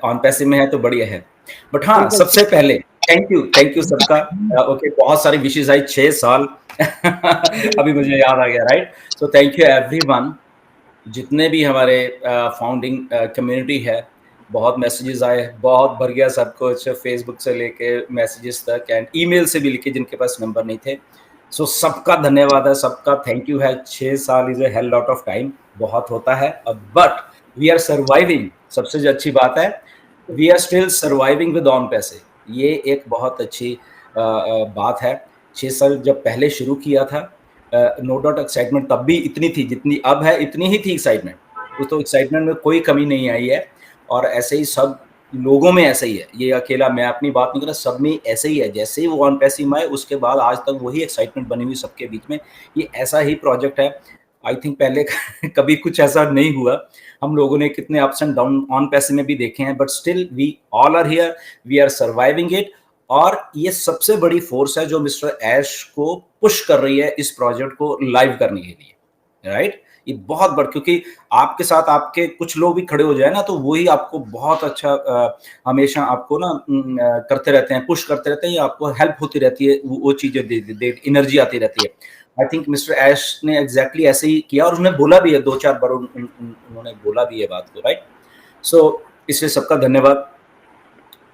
On पैसे में है तो बढ़िया है। बट हाँ, बिल्कुल। सबसे पहले थैंक यू सबका। ओके, बहुत सारी विशेष आई 6 साल अभी मुझे याद आ गया, right? So thank you everyone, जितने भी हमारे फाउंडिंग कम्युनिटी है। बहुत मैसेजेस आए, बहुत भर गया सब कुछ, फेसबुक से लेके मैसेजेस तक एंड ईमेल से भी लिखे जिनके पास नंबर नहीं थे। सो सबका धन्यवाद है, सबका थैंक यू है। 6 साल is a hell lot of time, बहुत होता है अब, बट वी आर सर्वाइविंग। सबसे जो अच्छी बात है, we are still surviving with on पैसे। ये एक बहुत अच्छी बात है। 6 साल जब पहले शुरू किया था, नो डाउट एक्साइटमेंट तब भी इतनी थी जितनी अब है, इतनी ही थी एक्साइटमेंट। वो तो एक्साइटमेंट में कोई कमी नहीं आई है। और ऐसे ही सब लोगों में ऐसे ही है, ये अकेला मैं अपनी बात नहीं कर रहा, सब में ऐसे ही है। जैसे ही वो ऑन पैसिव आए उसके बाद आज तक वही एक्साइटमेंट बनी हुई सबके बीच में। ये ऐसा ही प्रोजेक्ट है। आई थिंक पहले कभी कुछ ऐसा नहीं हुआ। हम लोगों ने कितने अप्स एंड डाउन ऑन पैसे में भी देखे हैं, but still we all are here, we are surviving it. और ये सबसे बड़ी फोर्स है जो मिस्टर ऐश को पुश कर रही है इस प्रोजेक्ट को लाइव करने के लिए, राइट? ये बहुत बड़ा, क्योंकि आपके साथ आपके कुछ लोग भी खड़े हो जाए ना, तो वही आपको बहुत अच्छा हमेशा आपको ना करते रहते हैं, पुश करते रहते हैं, या आपको हेल्प होती रहती है, वो चीजें दे एनर्जी आती रहती है। आई थिंक मिस्टर ऐश ने एग्जैक्टली ऐसे ही किया, और उन्होंने बोला भी है 2-4 बार, उन्होंने बोला भी है बात को, राइट? सो इसलिए सबका धन्यवाद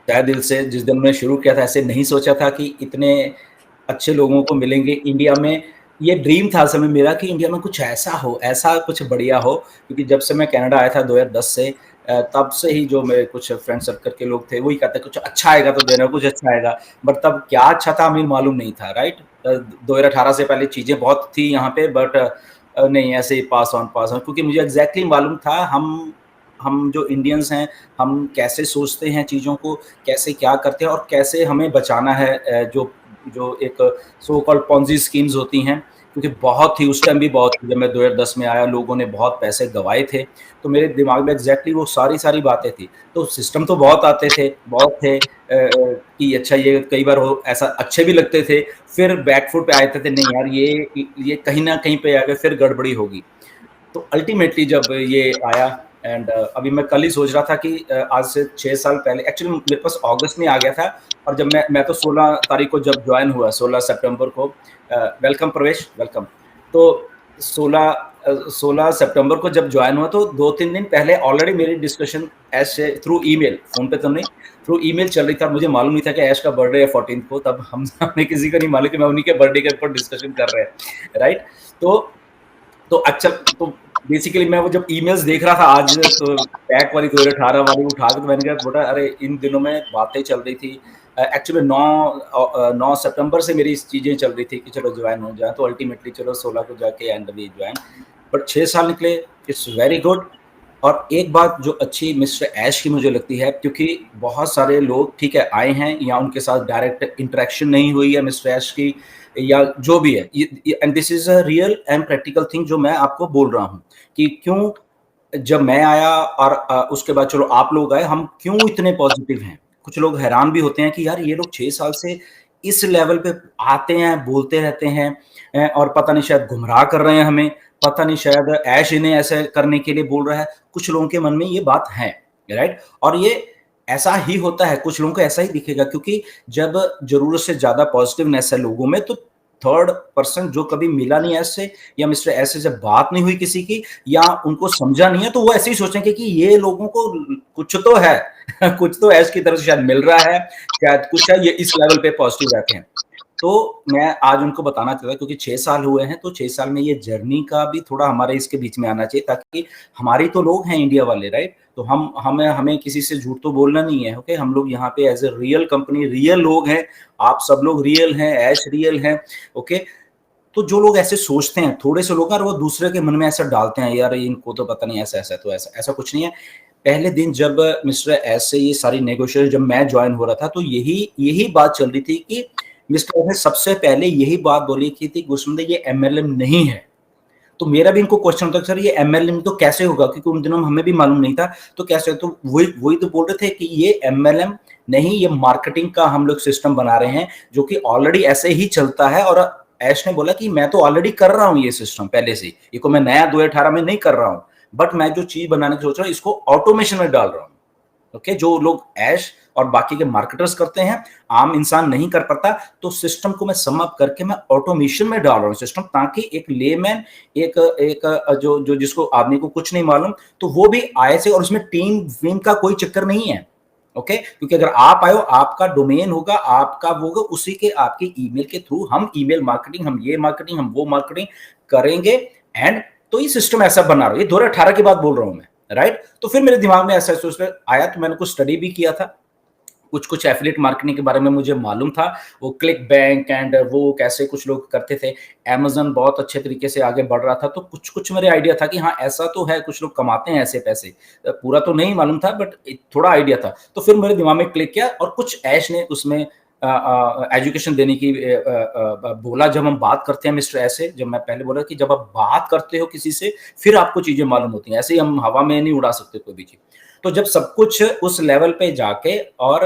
तहे दिल से। जिस दिन मैंने शुरू किया था, ऐसे नहीं सोचा था कि इतने अच्छे लोगों को मिलेंगे इंडिया में। ये ड्रीम था समय मेरा कि इंडिया में कुछ ऐसा हो, ऐसा कुछ बढ़िया हो, क्योंकि जब से मैं कनाडा आया था 2010 से, तब से ही जो मेरे कुछ फ्रेंड सर्कल के लोग थे वही कहते कुछ अच्छा आएगा तो देना, कुछ अच्छा आएगा। बट तब क्या अच्छा था हमें मालूम नहीं था, राइट? 2018 से पहले चीजें बहुत थी यहाँ पे, बट नहीं, ऐसे ही पास ऑन क्योंकि मुझे एग्जैक्टली मालूम था हम जो इंडियंस हैं, हम कैसे सोचते हैं चीज़ों को, कैसे क्या करते हैं और कैसे हमें बचाना है। जो जो एक सो कॉल्ड पॉन्जी स्कीम्स होती हैं, क्योंकि बहुत थी उस टाइम भी, बहुत थी। जब मैं 2010 में आया, लोगों ने बहुत पैसे गंवाए थे, तो मेरे दिमाग में एग्जैक्टली वो सारी बातें थी। तो सिस्टम तो बहुत आते थे, बहुत थे कि अच्छा, ये कई बार वो ऐसा अच्छे भी लगते थे, फिर बैकफुट पे आते थे, नहीं यार ये कहीं ना कहीं पे आगे फिर गड़बड़ी होगी। तो अल्टीमेटली जब ये आया, एंड अभी मैं कल ही सोच रहा था कि आज से 6 साल पहले, एक्चुअली मेरे पास अगस्त में आ गया था। और जब मैं तो 16 तारीख को जब ज्वाइन हुआ, 16 सितंबर को, वेलकम प्रवेश, वेलकम। तो 16 सितंबर को जब ज्वाइन हुआ, तो 2-3 दिन पहले ऑलरेडी मेरी डिस्कशन ऐसे थ्रू ईमेल, फोन पे तो नहीं, थ्रू ईमेल चल रही था। मुझे मालूम नहीं था कि ऐश का बर्थडे है 14 को, तब हमें किसी को नहीं मालूम कि मैं उन्हीं के बर्थडे के ऊपर डिस्कशन कर रहे हैं, राइट? तो अच्छा, तो बेसिकली मैं वो जब ईमेल्स देख रहा था आज, तो बैक वाली 2018 वाली उठा के, तो मैंने कहा बेटा, अरे इन दिनों में बातें चल रही थी। एक्चुअली 9 सितंबर से मेरी चीजें चल रही थी कि चलो ज्वाइन हो जाए, तो अल्टीमेटली चलो 16 को जाके एंड भी ज्वाइन। बट 6 साल निकले, इट्स वेरी गुड। और एक बात जो अच्छी मिस्टर ऐश की मुझे लगती है, क्योंकि बहुत सारे लोग ठीक है आए हैं, या उनके साथ डायरेक्ट इंटरेक्शन नहीं हुई है मिस्टर ऐश की, या जो भी है, and this is a real and practical thing जो मैं आपको बोल रहा हूँ, कि क्यों जब मैं आया और उसके बाद चलो आप लोग आए, हम क्यों इतने पॉजिटिव हैं। कुछ लोग हैरान भी होते हैं कि यार ये लोग 6 साल से इस लेवल पे आते हैं, बोलते रहते हैं, और पता नहीं शायद गुमराह कर रहे हैं हमें, पता नहीं शायद ऐश इन्हें ऐसे करने के लिए बोल रहा है। कुछ लोगों के मन में ये बात है, राइट? और ये ऐसा ही होता है, कुछ लोगों को ऐसा ही दिखेगा, क्योंकि जब जरूरत से ज्यादा पॉजिटिवनेस है लोगों में, तो थर्ड पर्सन जो कभी मिला नहीं ऐसे, या मिस्टर ऐसे से बात नहीं हुई किसी की, या उनको समझा नहीं है, तो वो ऐसे ही सोचेंगे कि ये लोगों को कुछ तो है कुछ तो ऐश की तरफ से शायद मिल रहा है, शायद कुछ है, ये इस लेवल पे पॉजिटिव रहते हैं। तो मैं आज उनको बताना चाहता, क्योंकि 6 साल हुए हैं, तो 6 साल में ये जर्नी का भी थोड़ा हमारे इसके बीच में आना चाहिए, ताकि हमारी तो लोग हैं इंडिया वाले, राइट? तो हम हमें किसी से झूठ तो बोलना नहीं है, ओके? हम लोग यहाँ पे as a real company, real लोग हैं। आप सब लोग रियल हैं, ऐश रियल हैं, ओके? तो जो लोग ऐसे सोचते हैं, थोड़े से लोग, और वो दूसरे के मन में ऐसा डालते हैं, यार इनको तो पता नहीं, ऐसा ऐसा, तो ऐसा ऐसा कुछ नहीं है। पहले दिन जब मिस्टर एस से ये सारी नेगोशिएशन, जब मैं ज्वाइन हो रहा था, तो यही यही बात चल रही थी कि मिस्टर एस ने सबसे पहले यही बात बोली की थी, गुरसुंदर ये एमएलएम नहीं है। तो मेरा भी इनको क्वेश्चन होता है, सर ये एमएलएम तो कैसे होगा, क्योंकि उन दिनों में हमें भी मालूम नहीं था, तो कैसे? तो वही वही तो बोल रहे थे कि ये एमएलएम नहीं, ये मार्केटिंग का हम लोग सिस्टम बना रहे हैं, जो कि ऑलरेडी ऐसे ही चलता है। और ऐश ने बोला कि मैं तो ऑलरेडी कर रहा हूँ ये सिस्टम पहले से, ये को मैं नया 2018 में नहीं कर रहा हूँ, बट मैं जो चीज बनाने की सोच रहा हूँ, इसको ऑटोमेशन में डाल रहा हूँ। ओके, जो लोग ऐश और बाकी के मार्केटर्स करते हैं, आम इंसान नहीं कर पाता। तो सिस्टम को मैं सम अप करके मैं ऑटोमेशन में डाल रहा हूँ सिस्टम, ताकि एक लेमैन, एक एक जो जो जिसको आदमी को कुछ नहीं मालूम, तो वो भी आए से, और उसमें टीम वीम का कोई चक्कर नहीं है। ओके, क्योंकि अगर आप आए हो, आपका डोमेन होगा, आपका वो होगा, उसी के आपके ईमेल के थ्रू हम ईमेल मार्केटिंग, हम ये मार्केटिंग, हम वो मार्केटिंग करेंगे। एंड तो ये सिस्टम ऐसा बना रहा है, ये 2018 की बात बोल रहा हूं मैं, राइट। तो फिर मेरे दिमाग में ऐसा सोच आया, तो मैंने कुछ स्टडी भी किया था, कुछ कुछ एफिलिएट मार्केटिंग के बारे में मुझे मालूम था, वो क्लिक बैंक एंड वो कैसे कुछ लोग करते थे। अमेज़न बहुत अच्छे तरीके से आगे बढ़ रहा था, तो कुछ-कुछ मेरे आइडिया था कि हाँ, ऐसा तो है, कुछ लोग कमाते हैं ऐसे पैसे। पूरा तो नहीं मालूम था, बट एक थोड़ा आइडिया था। तो फिर मेरे दिमाग में क्लिक किया, और कुछ ऐश ने उसमें एजुकेशन देने की बोला। जब हम बात करते हैं मिस्टर ऐसे, जब मैं पहले बोला कि जब आप बात करते हो किसी से, फिर आपको चीज़ें मालूम होती हैं। ऐसे ही हम हवा में नहीं उड़ा सकते कोई भी चीज़। तो जब सब कुछ उस लेवल पे जाके और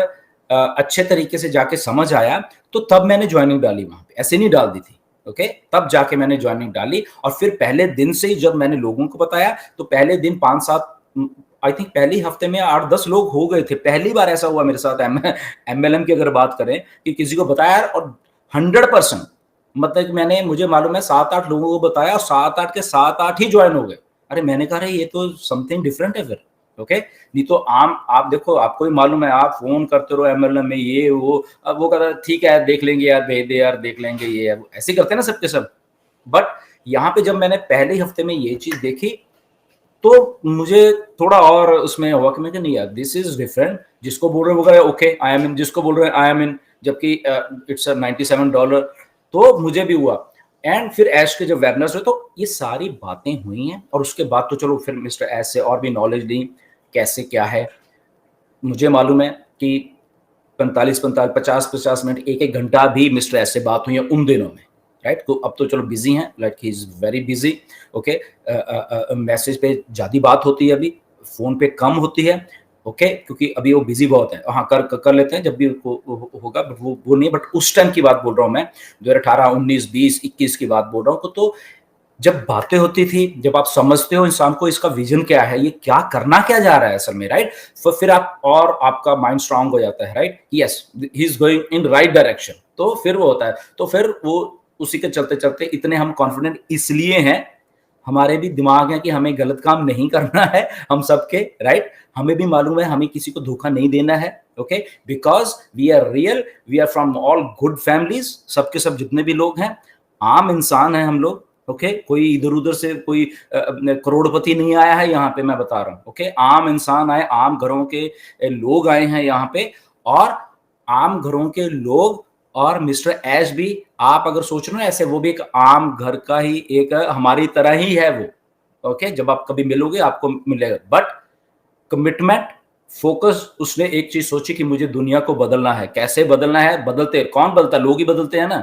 अच्छे तरीके से जाके समझ आया, तो तब मैंने जॉइनिंग डाली वहाँ पे, ऐसे नहीं डाल दी थी, ओके? तब जाके मैंने जॉइनिंग डाली, और फिर पहले दिन से ही जब मैंने लोगों को बताया, तो पहले दिन 5-7 आई थिंक पहले ही हफ्ते में 8-10 लोग हो गए थे। पहली बार ऐसा हुआ मेरे साथ एमएलएम की अगर बात करें, कि किसी को बताया और 100% मतलब कि मुझे मालूम है 7-8 लोगों को बताया, और 7-8 के 7-8 ही जॉइन हो गए। अरे मैंने कहा, अरे ये तो समथिंग डिफरेंट है फिर, ओके। नहीं तो आम आप देखो, आपको भी मालूम है, आप फोन करते रहो एमएलएम में, ये वो, अब वो कहता है ठीक है देख लेंगे यार, भेज दे यार, देख लेंगे, ये है वो, ऐसे करते हैं ना सबके सब। बट यहाँ पे जब मैंने पहले ही हफ्ते में ये चीज देखी, तो मुझे थोड़ा और उसमें हुआ कि मैं कि नहीं यार, दिस इज डिफरेंट। जिसको बोल रहे हैं वो कह रहे हैं ओके आई एम इन, जिसको बोल रहे हैं आई एम इन, जबकि इट्स $97। तो मुझे भी हुआ। एंड फिर ऐश के जब वेबिनार्स हुए, तो ये सारी बातें हुई हैं, और उसके बाद तो चलो फिर मिस्टर ऐश से और भी नॉलेज ली, कैसे क्या है। मुझे मालूम है कि 45-45, 50-50 मिनट, 1-1 घंटा भी मिस्टर ऐश से बात हुई है उन दिनों में, राइट। तो अब तो चलो बिजी हैं, like he is very busy, okay. Message पे ज्यादा बात होती है अभी, फोन पे कम होती है, ओके, क्योंकि अभी वो बिजी बहुत है। हाँ, कर लेते हैं जब भी होगा, बट वो नहीं, बट उस टाइम की बात बोल रहा हूँ मैं, 2018, 19, 20, 21 की बात बोल रहा हूँ। तो जब बातें होती थी, जब आप समझते हो इंसान को इसका विजन क्या है, ये क्या करना क्या जा रहा है असल में, राइट। तो फिर आप, और आपका माइंड स्ट्रांग हो जाता है, right, yes he is going in right direction. तो फिर वो होता है, तो फिर वो उसी के चलते चलते इतने हम कॉन्फिडेंट इसलिए हैं, हमारे भी दिमाग है कि हमें गलत काम नहीं करना है, हम सबके, राइट। हमें भी मालूम है हमें किसी को धोखा नहीं देना है, okay, because we are real, we are from all good families, सबके सब जितने भी लोग हैं, आम इंसान है हम लोग, ओके। कोई इधर उधर से कोई करोड़पति नहीं आया है यहाँ पे, मैं बता रहा हूँ, ओके। आम इंसान आए, आम घरों के लोग आए हैं यहाँ पे, और आम घरों के लोग, और मिस्टर ऐश भी, आप अगर सोच रहे हो ना ऐसे, वो भी एक आम घर का ही एक हमारी तरह ही है वो, ओके। जब आप कभी मिलोगे आपको मिलेगा, बट कमिटमेंट, फोकस, उसने एक चीज सोची कि मुझे दुनिया को बदलना है। कैसे बदलना है? बदलते कौन बदलता है? लोग ही बदलते हैं ना,